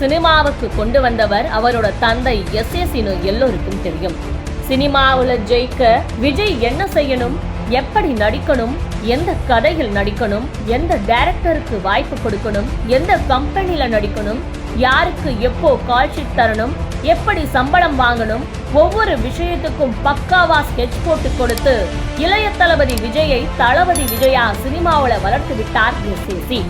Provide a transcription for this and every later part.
சினிமாவுக்கு கொண்டு வந்தவர் அவரோட தந்தை எஸ்ஏசின்னு எல்லோருக்கும் தெரியும். சினிமாவுல ஜெயிக்க விஜய் என்ன செய்யணும், எப்படி நடிக்கணும், எந்த கதையில் நடிக்கணும், எந்த டைரக்டருக்கு வாய்ப்பு கொடுக்கணும், எந்த கம்பெனில நடிக்கணும், யாருக்கு எப்போ கால் ஷீட் தரணும், எப்படி சம்பளம் வாங்கணும், ஒவ்வொரு விஷயத்துக்கும் பக்காவா ஸ்கெட்ச் போட்டு கொடுத்து இளைய தளபதி விஜயை தளபதி விஜயா சினிமாவுல வளர்த்து விட்டார் எஸ்ஏசி.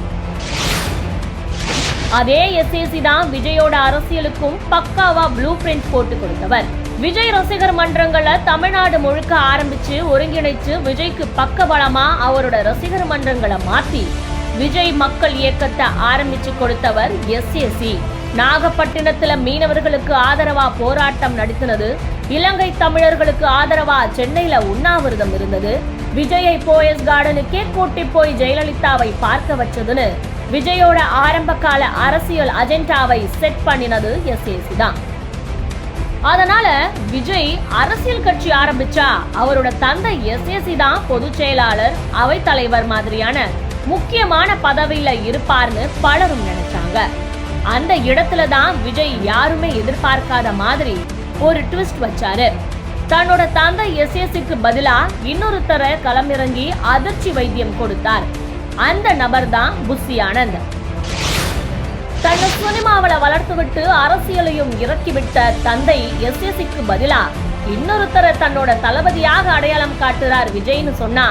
அதே எஸ்ஏசி தான் விஜயோட அரசியலுக்கும் பக்காவா ப்ளூ பிரிண்ட் போட்டு கொடுத்தவர். விஜய் ரசிகர் மன்றங்களை தமிழ்நாடு முழுக்க ஆரம்பிச்சு ஒருங்கிணைச்சு விஜய்க்கு பக்கபலமா அவரோட ரசிகர் மன்றங்களை மாத்தி விஜய் மக்கள் இயக்கத்தை ஆரம்பிச்சு கொடுத்தவர் எஸ்ஏசி. நாகப்பட்டினத்துல மீனவர்களுக்கு ஆதரவா போராட்டம் நடத்தினது, இலங்கை தமிழர்களுக்கு ஆதரவா சென்னையில உண்ணாவிரதம் இருந்தது, விஜயை போயஸ் கார்டனுக்கே கூட்டி போய் ஜெயலலிதாவை பார்க்க வச்சதுன்னு விஜயோட ஆரம்ப கால அரசியல் அஜெண்டாவை செட் பண்ணினது எஸ்ஏசி தான். அதனால விஜய் அரசியல் கட்சி ஆரம்பிச்சா அவரோட தந்தை எஸ்ஏசி தான் பொதுச் செயலாளர், அவை தலைவர் மாதிரியான முக்கியமான பதவியில இருப்பார்னு பலரும் நினைச்சாங்க. அந்த இடத்துல தான் விஜய் யாருமே எதிர்பார்க்காத மாதிரி ஒரு ட்விஸ்ட் வச்சாரு. தன்னோட தந்தை எஸ்ஏசிக்கு பதிலா இன்னொருத்தரை களமிறங்கி அதிர்ச்சி வைத்தியம் கொடுத்தார். அந்த நபர் தான் புஸ்ஸி ஆனந்த். தன்னை சினிமாவில வளர்த்து விட்டு அரசியலையும் இறக்கிவிட்ட தந்தை எஸ்ஏசிக்கு பதிலா இன்னொருத்தரை தன்னோட தளபதியாக அடையாளம் காட்டுறார் விஜய்னு சொன்னா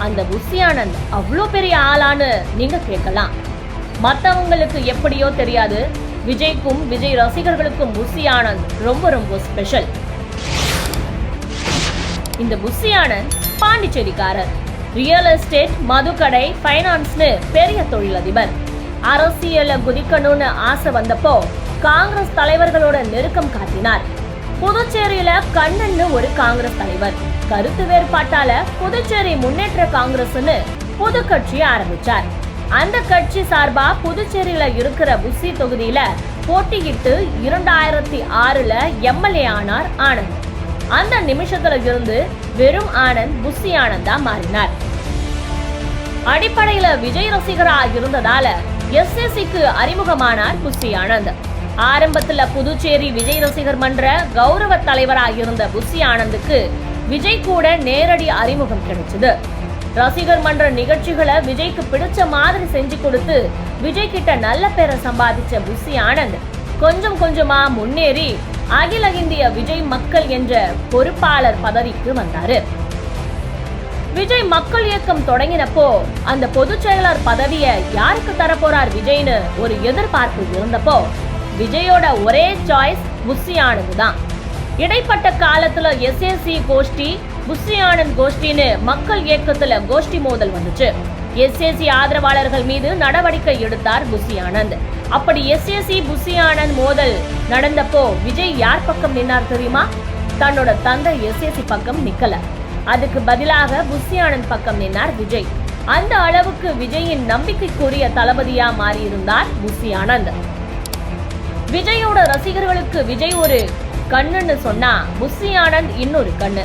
அந்த புஸ்ஸி ஆனந்த் அவ்வளோ பெரிய ஆளான்னு நீங்க கேட்கலாம். மற்றவங்களுக்கு எப்படியோ தெரியாது, விஜய்க்கும் விஜய் ரசிகர்களுக்கும் புஸ்ஸி ஆனந்த் ரொம்ப ரொம்ப ஸ்பெஷல். இந்த புஸ்ஸி ஆனந்த் பாண்டிச்சேரிக்காரர். ரியல் எஸ்டேட், மதுக்கடை, பைனான்ஸ்னு பெரிய தொழிலதிபர். அரசியல குதிக்கணும்னு ஆசை வந்தப்போ காங்கிரஸ் தலைவர்களோட நெருக்கம் காட்டினார். புதுச்சேரியில கண்ணன்னு ஒரு காங்கிரஸ் தலைவர் கருத்து வேறுபாட்டால புதுச்சேரி முன்னேற்ற காங்கிரஸ்னு புது கட்சி ஆரம்பிச்சார். அந்த கட்சி சார்பா புதுச்சேரியில இருக்கிற புஸ்ஸி தொகுதியில போட்டியிட்டு 2006ல எம்எல்ஏ ஆனார் ஆனந்த். அந்த நிமிஷத்துல இருந்து வெறும் ஆனந்த் புஸ்ஸி ஆனந்தா மாறினார். அடிப்படையில விஜய் ரசிகரா இருந்ததால எஸ்ஏசிக்கு அறிமுகமானார் புஸ்ஸி ஆனந்த். ஆரம்பத்துல புதுச்சேரி விஜய் ரசிகர் மன்ற கௌரவ தலைவராக இருந்த புஸ்ஸி ஆனந்துக்கு விஜய் கூட நேரடி அறிமுகம் கிடைச்சது. ரசிகர் மன்ற நிகழ்ச்சிகளை விஜய்க்கு பிடிச்ச மாதிரி செஞ்சு கொடுத்து விஜய் கிட்ட நல்ல பேரை சம்பாதிச்ச புஸ்ஸி ஆனந்த் கொஞ்சம் கொஞ்சமா முன்னேறி அகில இந்திய விஜய் மக்கள் என்ற பொறுப்பாளர் பதவிக்கு வந்தாரு. விஜய் மக்கள் இயக்கம் தொடங்கினப்போ அந்த பொதுச் செயலர் பதவியை யாருக்கு தரப்போறார் விஜய்னு ஒரு எதிர்பார்ப்பு இருந்தப்போ விஜயோட ஒரே சாய்ஸ் புஸ்ஸி ஆனந்த் தான். இடைப்பட்ட காலத்துல எஸ்ஏசி கோஷ்டி, புஸ்ஸி ஆனந்த் கோஷ்டின்னு மக்கள் இயக்கத்துல கோஷ்டி மோதல் வந்துச்சு. எஸ்ஏசி ஆதரவாளர்கள் மீது நடவடிக்கை எடுத்தார் புஸ்ஸி ஆனந்த். அப்படி எஸ்ஏசி புஸ்ஸி ஆனந்த் மோதல் நடந்தப்போ விஜய் யார் பக்கம் நின்னார் தெரியுமா? தன்னோட தந்தை எஸ்ஏசி பக்கம் நிக்கல. அதுக்கு பதிலாக புஸ்ஸி ஆனந்த் பக்கம் நின்னார் விஜய். அந்த அளவுக்கு விஜயின் நம்பிக்கைக்குரிய தளபதியா மாறி இருந்தார் புஸ்ஸி ஆனந்த். விஜயோட ரசிகர்களுக்கு விஜய் ஒரு கண்ணுன்னு சொன்னா புஸ்ஸி ஆனந்த் இன்னொரு கண்ணு.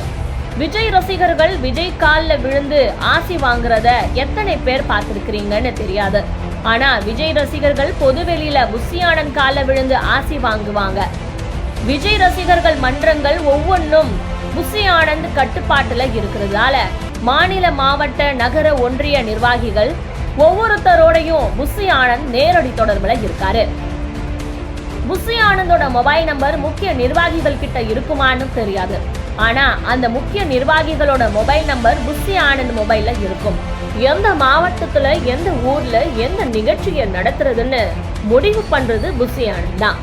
விஜய் ரசிகர்கள் விஜய் கால்ல விழுந்து ஆசி வாங்குறத எத்தனை பேர் பார்த்திருக்கிறீங்கன்னு தெரியாது. ஆனா விஜய் ரசிகர்கள் பொதுவெளியில புஸ்ஸி ஆனந்த் கால்ல விழுந்து ஆசி வாங்குவாங்க. விஜய் ரசிகர்கள் மன்றங்கள் ஒவ்வொன்றும் புஸ்ஸி ஆனந்த் கட்டுப்பாட்டுல இருக்கிறதால மாநில, மாவட்ட, நகர, ஒன்றிய நிர்வாகிகள் ஒவ்வொருத்தரோடையும் புஸ்ஸி ஆனந்த் நேரடி தொடர்புல இருக்காரு. புஸ்ஸி ஆனந்தோட மொபைல் நம்பர் முக்கிய நிர்வாகிகள் கிட்ட இருக்குமான்னு தெரியாது. ஆனா அந்த முக்கிய நிர்வாகிகளோட மொபைல் நம்பர் புஸ்ஸி ஆனந்த் மொபைல்ல இருக்கும். எந்த மாவட்டத்துல, எந்த ஊர்ல, எந்த நிகழ்ச்சியை நடத்துறதுன்னு முடிவு பண்றது புஸ்ஸி ஆனந்த் தான்.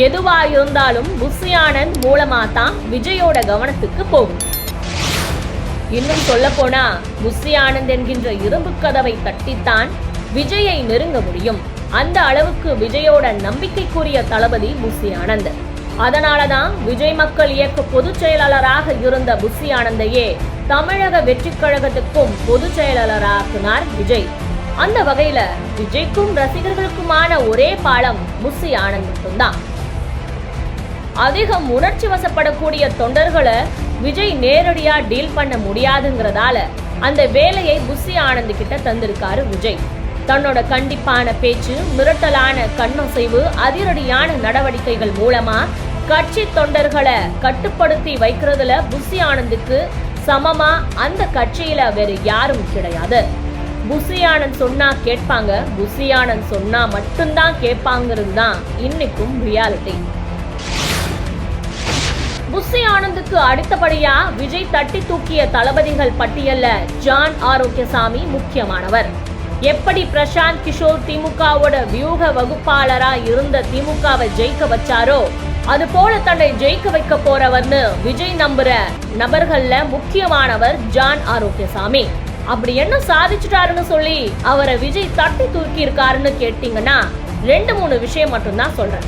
எதுவா இருந்தாலும் புஸ்ஸி ஆனந்த் மூலமா தான் விஜயோட கவனத்துக்கு போகும். இன்னும் சொல்ல போனா புஸ்ஸி ஆனந்த் என்கின்ற இரும்பு கதவை தட்டித்தான் விஜயை நெருங்க முடியும். அந்த அளவுக்கு விஜயோட நம்பிக்கைக்குரிய தளபதி புஸ்ஸி ஆனந்த். அதனாலதான் விஜய் மக்கள் இயக்க பொதுச் செயலாளராக இருந்த புஸ்ஸி ஆனந்தையே தமிழக வெற்றி கழகத்துக்கும் பொதுச் செயலாளராக்கினார் விஜய். அந்த வகையில விஜய்க்கும் ரசிகர்களுக்குமான ஒரே பாலம் புஸ்ஸி ஆனந்த் மட்டும்தான். அதிகம் உணர்ச்சி வசப்படக்கூடிய தொண்டர்களை விஜய் நேரடியா டீல் பண்ண முடியாதுங்கிறதால அந்த வேலையை புஸ்ஸி ஆனந்த் கிட்ட தந்திருக்காரு விஜய். தன்னோட கண்டிப்பான பேச்சு, மிரட்டலான கண்ணசைவு, அதிரடியான நடவடிக்கைகள் மூலமா கட்சி தொண்டர்களை கட்டுப்படுத்தி வைக்கிறதுல புஷி ஆனந்துக்கு சமமா அந்த கட்சியில வேறு யாரும் கிடையாது. புஷி ஆனந்த் சொன்னா கேட்பாங்க, புஷி ஆனந்த் சொன்னா மட்டும்தான் கேட்பாங்கிறது தான் இன்னைக்கும் ரியாலிட்டி. புஷி ஆனந்துக்கு அடுத்தபடியா விஜய் தட்டி தூக்கிய தளபதிகள் பட்டியல்ல ஜான் ஆரோக்கியசாமி முக்கியமானவர். எப்படி பிரசாந்த் கிஷோர் திமுகவோட வியூக வகுப்பாளரா இருந்த திமுகவை ஜெயிக்க வச்சாரோ அது போல தன்னை ஜெயிக்க வைக்க போறவர்னு விஜய் நம்புற நபர்கள்ல முக்கியமானவர் ஜான் ஆரோக்கியசாமி. அப்படி என்ன சாதிச்சுட்டாருன்னு சொல்லி அவரை விஜய் தட்டி தூக்கி இருக்காருன்னு கேட்டீங்கன்னா 2-3 விஷயம் மட்டும்தான் சொல்றேன்.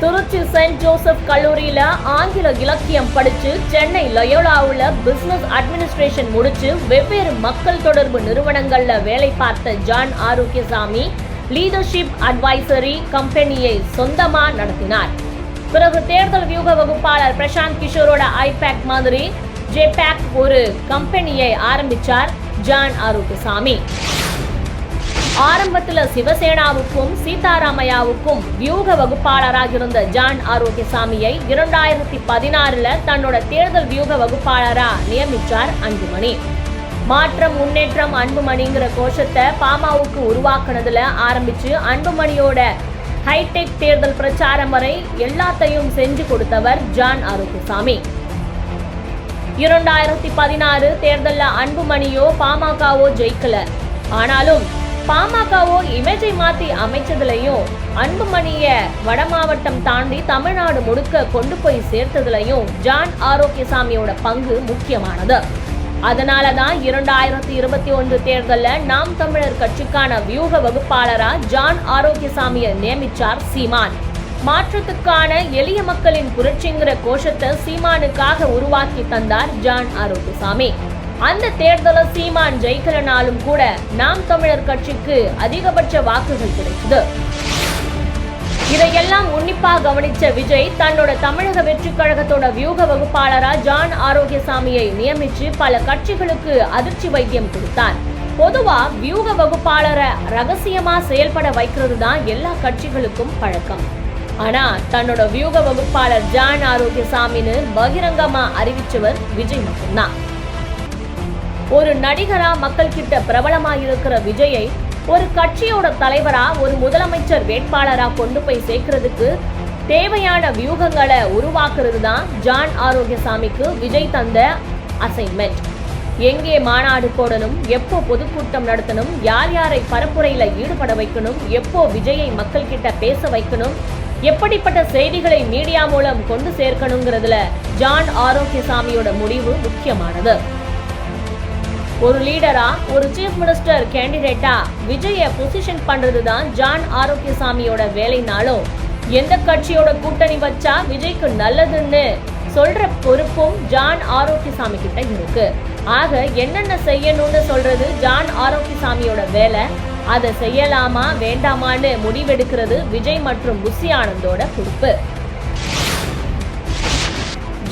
திருச்சி செயின்ட் ஜோசப் கல்லூரியில ஆங்கில இலக்கியம் படிச்சு சென்னை லயோலாவுல பிசினஸ் அட்மினிஸ்ட்ரேஷன் முடிச்சு வெவ்வேறு மக்கள் தொடர்பு நிறுவனங்கள்ல வேலை பார்த்த ஜான் ஆரோக்கியசாமி லீடர்ஷிப் அட்வைசரி கம்பெனியை சொந்தமா நடத்தினார். பிறகு தேர்தல் வியூக வகுப்பாளர் பிரசாந்த் கிஷோரோட ஐபேக் மாதிரி ஜேபேக் ஒரு கம்பெனியை ஆரம்பிச்சார் ஜான் ஆரோக்கியசாமி. ஆரம்பத்துல சிவசேனாவுக்கும் சீதாராமையாவுக்கும் வியூக வகுப்பாளராக இருந்த ஜான் ஆரோக்கியசாமியை 2016 தன்னோட தேர்தல் வியூக வகுப்பாளரா நியமிச்சார் அன்புமணி. மாற்றம் முன்னேற்றம் அன்புமணிங்கிற கோஷத்தை பாமவுக்கு உருவாக்குனதுல ஆரம்பிச்சு அன்புமணியோட ஹைடெக் தேர்தல் பிரச்சாரம் வரை எல்லாத்தையும் செஞ்சு கொடுத்தவர் ஜான் ஆரோக்கியசாமி. 2016 தேர்தல்ல அன்புமணியோ பாமகவோ ஜெயிக்கல. ஆனாலும் பாமகவோ இமேஜை மாத்தி அமைச்சதுலையும் அன்புமணிய வட மாவட்டம் தாண்டி தமிழ்நாடு முழுக்க கொண்டு போய் சேர்த்ததுலையும் ஜான் ஆரோக்கியசாமியோட பங்கு முக்கியமானது. அதனாலதான் 2021 தேர்தல்ல நாம் தமிழர் கட்சிக்கான வியூக வகுப்பாளரா ஜான் ஆரோக்கியசாமியை நியமிச்சார் சீமான். மாற்றத்துக்கான எளிய மக்களின் புரட்சிங்கிற கோஷத்தை சீமானுக்காக உருவாக்கி தந்தார் ஜான் ஆரோக்கியசாமி. அந்த தேர்தல சீமான் ஜெயிக்கலனாலும் கூட நாம் தமிழர் கட்சிக்கு அதிகபட்ச வாக்குகள் கிடைச்சது. இதையெல்லாம் உன்னிப்பா கவனிச்ச விஜய் தன்னோட தமிழக வெற்றி கழகத்தோட வியூக வகுப்பாளரா ஜான் ஆரோக்கியசாமியை நியமிச்சு பல கட்சிகளுக்கு அதிர்ச்சி வைத்தியம் கொடுத்தார். பொதுவா வியூக வகுப்பாளரை ரகசியமா செயல்பட வைக்கிறது தான் எல்லா கட்சிகளுக்கும் பழக்கம். ஆனா தன்னோட வியூக வகுப்பாளர் ஜான் ஆரோக்கியசாமின்னு பகிரங்கமா அறிவிச்சவர் விஜய் மட்டும்தான். ஒரு நடிகரா மக்கள் கிட்ட பிரபலமா இருக்கிற விஜயை ஒரு கட்சியோட தலைவரா ஒரு முதலமைச்சர் வேட்பாளரா கொண்டு போய் சேர்க்கிறதுக்கு தேவையான வியூகங்களை உருவாக்குறது தான் ஜான் ஆரோக்கியசாமிக்கு விஜய் தந்த அசைன்மெண்ட். எங்கே மாநாடு போடணும், எப்போ பொதுக்கூட்டம் நடத்தணும், யார் யாரை பரப்புரையில ஈடுபட வைக்கணும், எப்போ விஜயை மக்கள் கிட்ட பேச வைக்கணும், எப்படிப்பட்ட செய்திகளை மீடியா மூலம் கொண்டு சேர்க்கணுங்கிறதுல ஜான் ஆரோக்கியசாமியோட முடிவு முக்கியமானது. ஒரு லீடரா, ஒரு சீஃப் மினிஸ்டர் கேண்டிடேட்டா விஜய பொசிஷன் பண்றதுதான் ஜான் ஆரோக்கியசாமியோட வேலைனாலும் எந்த கட்சியோட கூட்டணி வச்சா விஜய்க்கு நல்லதுன்னு சொல்ற பொறுப்பும் ஜான் ஆரோக்கியசாமி கிட்ட இருக்கு. ஆக என்னென்ன செய்யணும்னு சொல்றது ஜான் ஆரோக்கியசாமியோட வேலை. அதை செய்யலாமா வேண்டாமான்னு முடிவெடுக்கிறது விஜய் மற்றும் புஷி ஆனந்தோட பொறுப்பு.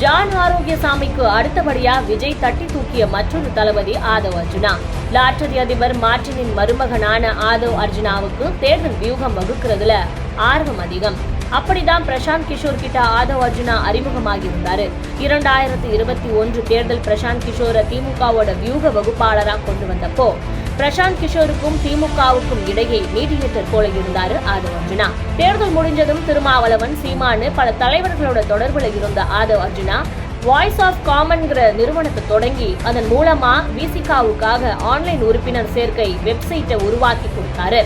ஜான் ஆரோக்கியசாமிக்கு அடுத்தபடியா விஜய் தட்டி தூக்கிய மற்றொரு தளபதி ஆதவ் அர்ஜுனா. லாட்டரி அதிபர் மார்டினின் மருமகனான ஆதவ் அர்ஜுனாவுக்கு தேர்தல் வியூகம் வகுக்கிறதுல ஆர்வம் அதிகம். அப்படிதான் பிரசாந்த் கிஷோர் கிட்ட ஆதவ் அர்ஜுனா அறிமுகமாகி இருந்தாரு. 2021 தேர்தல் பிரசாந்த் கிஷோரை திமுகவோட வியூக வகுப்பாளரா கொண்டு வந்தப்போ பிரசாந்த் கிஷோருக்கும் திமுகவுக்கும் இடையே மீடியேட்டர் போல இருந்தாரு ஆதவ் அர்ஜுனா. தேர்தல் முடிஞ்சதும் திருமாவளவன், சீமானு பல தலைவர்களோட தொடர்புல இருந்த ஆதவ் அர்ஜுனா வாய்ஸ் ஆஃப் காமன்கிற நிறுவனத்தை தொடங்கி அதன் மூலமா விசிகாவுக்காக ஆன்லைன் உறுப்பினர் சேர்க்கை வெப்சைட்டை உருவாக்கி கொடுத்தாரு.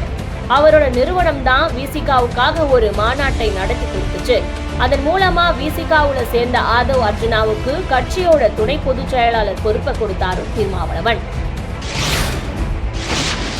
அவரோட நிறுவனம் தான் விசிகாவுக்காக ஒரு மாநாட்டை நடத்தி கொடுத்துச்சு. அதன் மூலமா விசிகாவுல சேர்ந்த ஆதவ் அர்ஜுனாவுக்கு கட்சியோட துணை பொதுச் செயலாளர் பொறுப்பை கொடுத்தாரு திருமாவளவன்.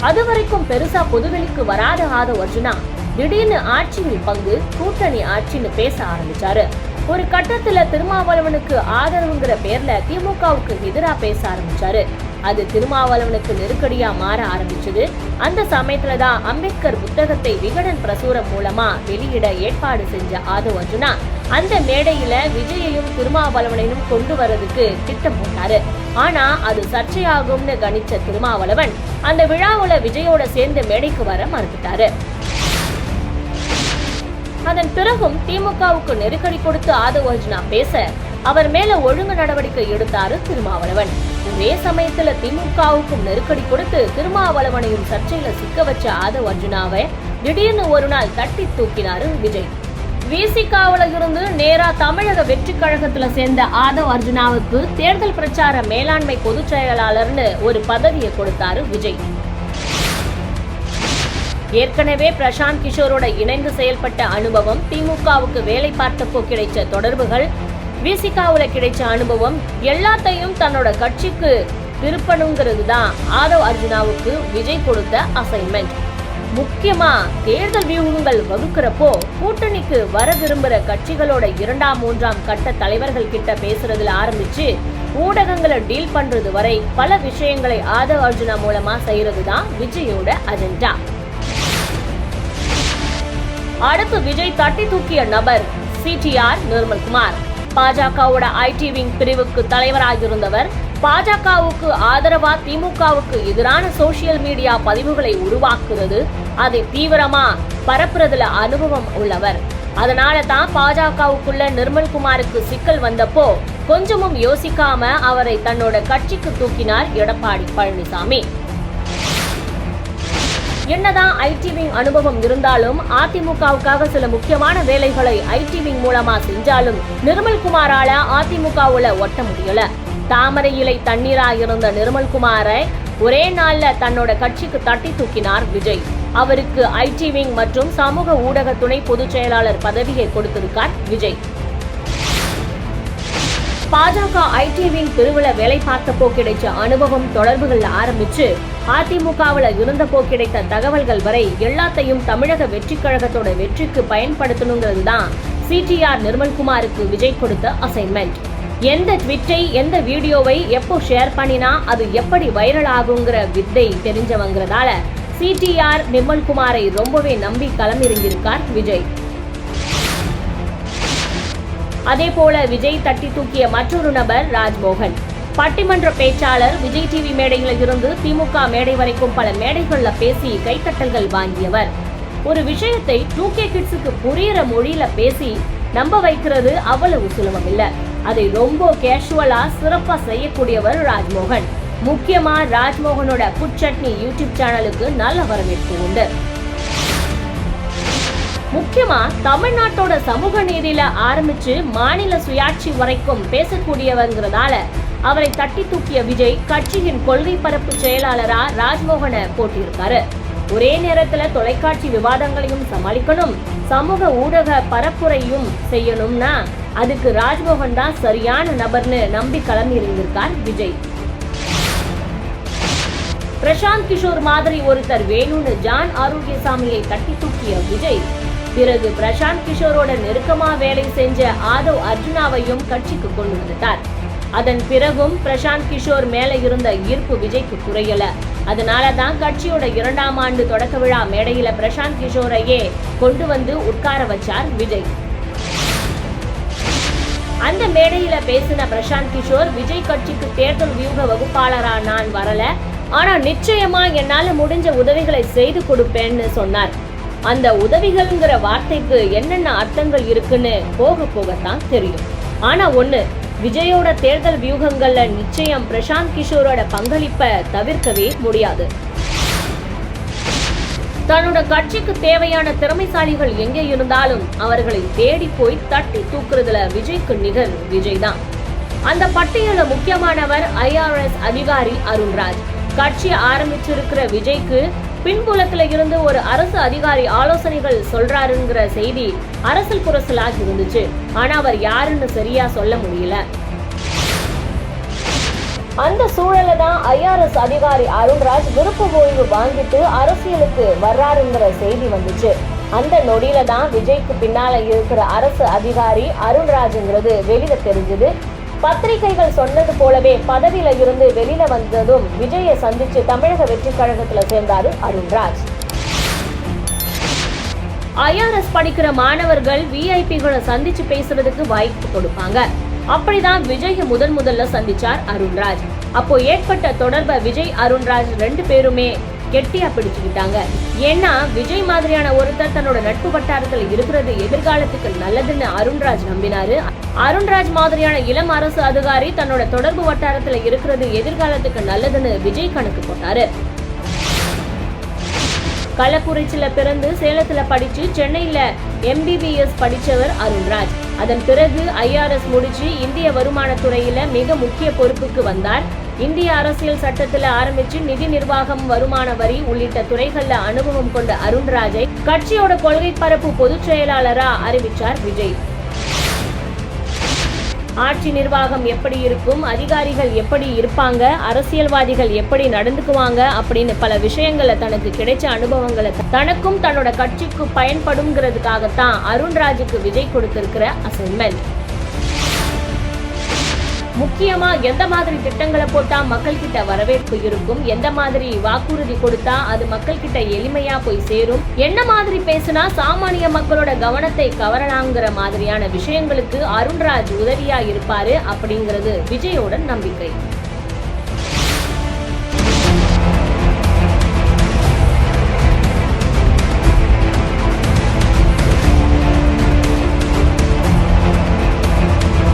அதுவரைக்கும் பெருசா பொதுவெளிக்கு வராத ஆதவ் அர்ஜுனா திடீர்னு ஆட்சியின் பங்கு, கூட்டணி ஆட்சின்னு பேச ஆரம்பிச்சாரு. ஒரு கட்டத்துல திருமாவளவனுக்கு ஆதரவுங்கிற பேர்ல திமுகவுக்கு எதிரா பேச ஆரம்பிச்சாரு. அது திருமாவளவனுக்கு நெருக்கடியா மாற ஆரம்பிச்சது. அந்த சமயத்துலதான் அம்பேத்கர் புத்தகத்தை விகடன் பிரசுரம் மூலமா வெளியிட ஏற்பாடு செஞ்ச ஆதவ் அர்ஜுனா அந்த மேடையில விஜயையும் திருமாவளவனையும் கொண்டு வரதுக்கு திட்டம் போட்டாரு. ஆனா அது சர்ச்சையாகும்னு கணிச்ச திருமாவளவன் அந்த விழாவுல விஜயோட சேர்ந்து மேடைக்கு வர மறுத்துட்டாரு. அதன் பிறகும் திமுகவுக்கு நெருக்கடி கொடுத்து ஆதவ் அர்ஜுனா பேச அவர் மேல ஒழுங்கு நடவடிக்கை எடுத்தாரு திருமாவளவன். ஒரே சமயத்துல திமுகவுக்கும் நெருக்கடி கொடுத்து திருமாவளவனையும் சர்ச்சையில சிக்க வச்ச ஆதவ் அர்ஜுனாவை திடீர்னு ஒரு நாள் தட்டி தூக்கினாரு விஜய். விசிகாவுல இருந்து நேரா தமிழக வெற்றி கழகத்துல சேர்ந்த ஆதவ் அர்ஜுனாவுக்கு தேர்தல் பிரச்சார மேலாண்மை பொதுச் செயலாளர்னு ஒரு பதவியை கொடுத்தாரு விஜய். ஏற்கனவே பிரசாந்த் கிஷோரோட இணைந்து செயல்பட்ட அனுபவம், திமுகவுக்கு வேலை பார்த்தப்போ கிடைச்ச தொடர்புகள், விசிகாவுல கிடைச்ச அனுபவம் எல்லாத்தையும் தன்னோட கட்சிக்கு திருப்பணுங்கிறது தான் ஆதவ் அர்ஜுனாவுக்கு விஜய் கொடுத்த அசைன்மெண்ட். முக்கியமா தேர்தல் வியூகங்கள் வகுக்கிறப்போ கூட்டணிக்கு வர விரும்புற கட்சிகளோட 2ஆம் 3ஆம் கட்ட தலைவர்கள் கிட்ட பேசுறதுல ஆரம்பிச்சு ஊடகங்களை டீல் பண்றது வரை பல விஷயங்களை ஆதவ் அர்ஜுனா மூலமா செய்யறதுதான் விஜயோட அஜெண்டா. அடுத்து விஜய் தட்டி தூக்கிய நபர் சிடிஆர் நிர்மல்குமார். பாஜகவோட ஐடி விங் பிரிவுக்கு தலைவராகியிருந்தவர். பாஜகவுக்கு ஆதரவா திமுகவுக்கு எதிரான சோசியல் மீடியா பதிவுகளை உருவாக்குறது, அதை தீவிரமா பரப்புறதுல அனுபவம் உள்ளவர். அதனால தான் பாஜகவுக்குள்ள நிர்மல்குமாருக்கு சிக்கல் வந்தப்போ கொஞ்சமும் யோசிக்காம அவரை தன்னோட கட்சிக்கு தூக்கினார் எடப்பாடி பழனிசாமி. என்னதான் ஐடி விங் அனுபவம் இருந்தாலும் அதிமுகவுக்காக சில முக்கியமான வேலைகளை ஐடி விங் மூலமா செஞ்சாலும் நிர்மல்குமாரால அதிமுகவுல ஒட்ட முடியல. தாமரை இலை தண்ணீராயிருந்த நிர்மல்குமாரை ஒரே நாள்ல தன்னோட கட்சிக்கு தட்டி தூக்கினார் விஜய். அவருக்கு ஐடி விங் மற்றும் சமூக ஊடக துணை பொதுச் செயலாளர் பதவியை கொடுத்திருக்கார் விஜய். பாஜக ஐடி விங் பிரிவுல வேலை பார்த்தப்போ கிடைச்ச அனுபவம், தொடர்புகள் ஆரம்பிச்சு அதிமுகவுல இருந்தப்போ கிடைத்த தகவல்கள் வரை எல்லாத்தையும் தமிழக வெற்றி கழகத்தோட வெற்றிக்கு பயன்படுத்தணுங்கிறது தான் சிடிஆர் நிர்மல்குமாருக்கு விஜய் கொடுத்த அசைன்மெண்ட். எந்த ட்விட்டை, எந்த வீடியோவை எப்போ ஷேர் பண்ணினா அது எப்படி வைரல் ஆகுங்கிற வித்தை தெரிஞ்சவங்கிறதால சிடிஆர் நிர்மல்குமாரை ரொம்பவே நம்பி களமிறங்கியிருக்கார் விஜய். அதே போல விஜய் தட்டி தூக்கிய மற்றொரு நபர் ராஜ்மோகன். பட்டிமன்ற பேச்சாளர். விஜய் டிவி மேடையில இருந்து திமுக மேடை வரைக்கும் பல மேடைகள்ல பேசி கைத்தட்டல்கள் வாங்கியவர். ஒரு விஷயத்தை 2K கிட்ஸுக்கு புரியுற மொழியில பேசி நம்ப வைக்கிறது அவ்வளவு சுலபம் இல்ல. அதை ரொம்ப கேஷுவலா சிறப்பா செய்யக்கூடியவர் ராஜ்மோகன். முக்கியமா ராஜ்மோகனோட புட் சட்னி யூடியூப் சேனலுக்கு நல்ல வரவேற்பு உண்டு. முக்கியமா தமிழ்நாட்டோட சமூக நீதியில ஆரம்பிச்சு மாநில சுயாட்சி வரைக்கும் பேசக்கூடியவங்கிறதால அவரை தட்டி தூக்கிய விஜய் கட்சியின் கொள்கை பரப்பு செயலாளரா ராஜ்மோகனை போட்டியிருக்காரு. ஒரே நேரத்துல தொலைக்காட்சி விவாதங்களையும் சமாளிக்கணும், சமூக ஊடக பரப்புரையும் செய்யணும்னா அதுக்கு ராஜ்மோகன் தான் சரியான நபர்னு நம்பி களமிறங்கியிருக்கார் விஜய். பிரசாந்த் கிஷோர் மாதிரி ஒருத்தர் வேணும்னு ஜான் ஆரோக்கியசாமியை தட்டி தூக்கிய விஜய் பிறகு பிரசாந்த் கிஷோரோட நெருக்கமா வேலை செஞ்ச ஆதவ் அர்ஜுனாவையும் கட்சிக்கு கொண்டு வந்துட்டார். அதன் பிறகும் பிரசாந்த் கிஷோர் மேல இருந்த ஈர்ப்பு விஜய்க்கு குறையல. அதனாலதான் கட்சியோட 2ஆம் ஆண்டு தொடக்க விழா மேடையில பிரசாந்த் கிஷோரையே கொண்டு வந்து உட்கார வச்சார் விஜய். அந்த மேடையில பேசின பிரசாந்த் கிஷோர், விஜய் கட்சிக்கு தேர்தல் வியூக வகுப்பாளரா நான் வரல, ஆனா நிச்சயமா என்னால முடிஞ்ச உதவிகளை செய்து கொடுப்பேன்னு சொன்னார். அந்த உதவிகள்ங்கிற வார்த்தைக்கு என்னென்ன அர்த்தங்கள் இருக்குன்னு போக போகத்தான் தெரியும். ஆனா ஒண்ணு, விஜயோட தேர்தல் வியூகங்கள்ல நிச்சயம் பிரசாந்த் கிஷோரோட பங்களிப்பை தவிர்க்கவே முடியாது. தன்னோட கட்சிக்கு தேவையான திறமைசாலிகள் எங்கே இருந்தாலும் அவர்களை தேடி போய் தட்டி தூக்குறதுல விஜய்க்கு நிகர் விஜய் தான். அந்த பட்டியல முக்கியமானவர் IRS அதிகாரி அருண்ராஜ். கட்சி ஆரம்பிச்சிருக்கிற விஜய்க்கு பின்புலத்துல இருந்து ஒரு அரசு அதிகாரி ஆலோசனைகள் சொல்றாருங்கிற செய்தி அரசல் புரசலாக இருந்துச்சு. ஆனா அவர் யாருன்னு சரியா சொல்ல முடியல. அந்த சூழல தான் IRS அதிகாரி அருண்ராஜ் விருப்ப ஓய்வு வாங்கிட்டு அரசியலுக்கு வர்றாருங்கிற செய்தி வந்துச்சு. அந்த நொடியில தான் விஜய்க்கு பின்னால இருக்கிற அரசு அதிகாரி அருண்ராஜ்ங்கிறது வெளியில தெரிஞ்சது. பத்திரிகைகள் சொன்னது போலவே பதவியில இருந்து வெளியில வந்ததும் விஜயை சந்திச்சு தமிழக வெற்றி கழகத்துல சேர்ந்தாரு அருண்ராஜ். ஐஆர்எஸ் படிக்கிற மாணவர்கள் விஐபிகளை சந்திச்சு பேசுறதுக்கு வாய்ப்பு கொடுப்பாங்க. அப்படிதான் விஜய் முதல்ல சந்திச்சார் அருண்ராஜ். அப்போ ஏற்பட்ட தொடர்பை விஜய் அருண்ராஜ் 2 பேருமே கெட்டியா பிடிச்சுக்கிட்டாங்க. ஏன்னா விஜய் மாதிரியான ஒருத்தர் தன்னோட நட்பு வட்டாரத்தில் இருக்கிறது எதிர்காலத்துக்கு நல்லதுன்னு அருண்ராஜ் நம்பினாரு. அருண்ராஜ் மாதிரியான இளம் அரசு அதிகாரி தன்னோட தொடர்பு வட்டாரத்துல இருக்கிறது எதிர்காலத்துக்கு நல்லதுன்னு விஜய் கணக்கு போட்டாரு. கள்ளக்குறிச்சியில பிறந்து சேலத்துல படிச்சு சென்னையில MBBS படிச்சவர் அருண்ராஜ். அதன் பிறகு IRS முடிச்சு இந்திய வருமானத்துறையில மிக முக்கிய பொறுப்புக்கு வந்தார். இந்திய அரசியல் சட்டத்துல ஆரம்பிச்சு நிதி நிர்வாகம், வருமான வரி உள்ளிட்ட துறைகள்ல அனுபவம் கொண்ட அருண்ராஜை கட்சியோட கொள்கை பரப்பு பொதுச் செயலாளரா அறிவிச்சார் விஜய். ஆட்சி நிர்வாகம் எப்படி இருக்கும், அதிகாரிகள் எப்படி இருப்பாங்க, அரசியல்வாதிகள் எப்படி நடந்துக்குவாங்க அப்படின்னு பல விஷயங்களை தனக்கு கிடைச்ச அனுபவங்களை தனக்கும் தன்னோட கட்சிக்கும் பயன்படுங்கிறதுக்காகத்தான் அருண்ராஜுக்கு விஜய் கொடுத்திருக்கிற அசைன்மெண்ட். முக்கியமா எந்த மாதிரி திட்டங்களை போட்டா மக்கள் கிட்ட வரவேற்பு இருக்கும், எந்த மாதிரி வாக்குறுதி கொடுத்தா அது மக்கள் கிட்ட எளிமையா போய் சேரும், என்ன மாதிரி பேசினா சாமானிய மக்களோட கவனத்தை கவரலாங்கிற மாதிரியான விஷயங்களுக்கு அருண்ராஜ் உதவியா இருப்பாரு அப்படிங்கிறது விஜயோட நம்பிக்கை.